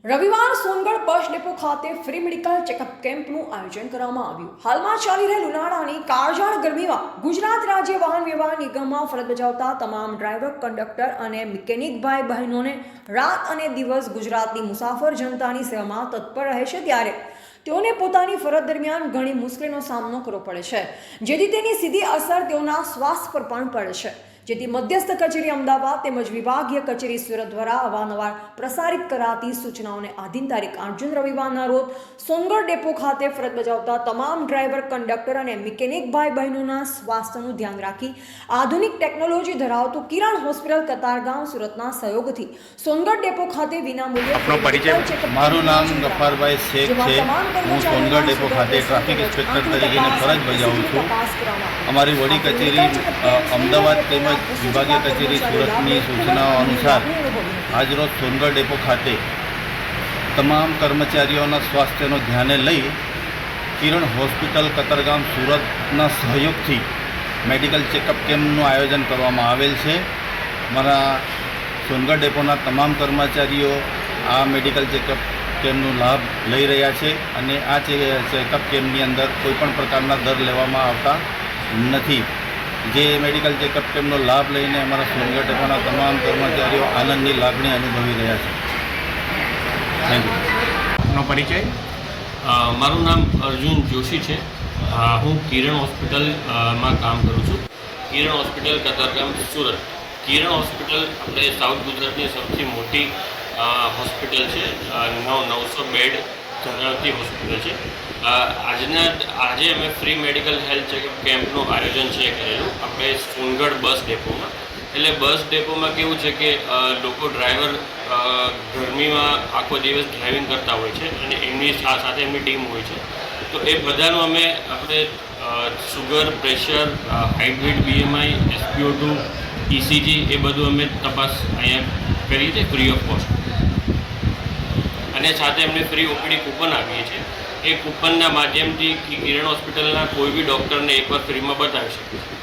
રવિવાર Songadh bus depot ખાતે free medical checkup કેમ્પનું આયોજન કરવામાં આવ્યું। હાલમાં ચાલી રહેલ ઉનાળાની કાળઝાળ ગરમીમાં ગુજરાત રાજ્ય વાહન વ્યવહાર નિગમમાં ફરજ બજાવતા તમામ ડ્રાઈવર, કંડક્ટર અને મિકેનિક ભાઈ બહેનોને રાત અને દિવસ ગુજરાતની મુસાફર જનતાની સેવામાં તત્પર રહે છે, ત્યારે તેઓને પોતાની ફરજ દરમિયાન ઘણી મુશ્કેલીનો સામનો કરવો પડે છે, જેથી તેની સીધી અસર તેઓના સ્વાસ્થ્ય પર પણ પડે છે। જેથી મધ્યસ્થ કચેરી અમદાવાદ તેમજ વિભાગીય કચેરી સુરત દ્વારા અવારનવાર પ્રસારિત કરાતી સૂચનાઓને આધીન તારીખ 8 જૂન રવિવારના રોજ સોનગઢ ડેપો ખાતે ફરજ બજાવતા તમામ ડ્રાઈવર, કંડક્ટર અને મિકેનિક ભાઈ બહેનોના સ્વાસ્થ્યનું ધ્યાન રાખી આધુનિક ટેકનોલોજી ધરાવતું કિરણ હોસ્પિટલ કતારગામ સુરતના સહયોગથી સોનગઢ ડેપો ખાતે વિનામૂલ્યે મારું નામ ગફારભાઈ શેખ છે। હું સોનગઢ ડેપો ખાતે ટ્રાફિક ઇન્સ્પેક્ટર તરીકે ફરજ બજાવું છું। અમારી વડી કચેરી અમદાવાદ તેમજ વિભાગીય કચેરી સુરતની સૂચનાઓ અનુસાર આજરોજ સોનગઢ ડેપો ખાતે તમામ કર્મચારીઓના સ્વાસ્થ્યનો ધ્યાને લઈ કિરણ હોસ્પિટલ કતારગામ સુરતના સહયોગથી મેડિકલ ચેકઅપ કેમ્પનું આયોજન કરવામાં આવેલ છે। મારા સોનગઢ ડેપોના તમામ કર્મચારીઓ આ મેડિકલ ચેકઅપ કેમ્પનો લાભ લઈ રહ્યા છે અને આ ચેકઅપ કેમ્પની અંદર કોઈપણ પ્રકારના દર લેવામાં આવતા નથી। જે મેડિકલ ચેકઅપ કેમ્પનો લાભ લઈને અમારા સોનગઢ ડેપોના તમામ કર્મચારીઓ આનંદની લાગણી અનુભવી રહ્યા છે। Thank you. નો પરિચય મારું નામ અર્જુન જોશી છે। હું કિરણ હોસ્પિટલમાં કામ કરું છું। કિરણ હોસ્પિટલ કતારગામ સુરત। કિરણ હોસ્પિટલ આપણે સાઉથ ગુજરાતની સૌથી મોટી હોસ્પિટલ છે। 900 બેડ ધરાવતી હોસ્પિટલ છે। આજે અમે ફ્રી મેડિકલ હેલ્થ ચેકઅપ કેમ્પનું આયોજન કરેલું આપણે સોનગઢ બસ ડેપોમાં। એટલે બસ ડેપોમાં કેવું છે કે લોકો ડ્રાઈવર ગરમીમાં આખો દિવસ ડ્રાઇવિંગ કરતા હોય છે અને એમની સાથે એમની ટીમ હોય છે, તો એ બધાનું આપણે sugar, pressure, height, weight, BMI, SpO2, ECG એ બધું અમે તપાસ અહીંયા કરીએ છીએ ફ્રી ઓફ કોસ્ટ, અને સાથે એમને ફ્રી ઓપીડી કૂપન આપીએ છીએ। એ કૂપનના માધ્યમથી કિરણ હોસ્પિટલના કોઈ બી ડૉક્ટરને એકવાર ફ્રીમાં બતાવી શકીએ છીએ।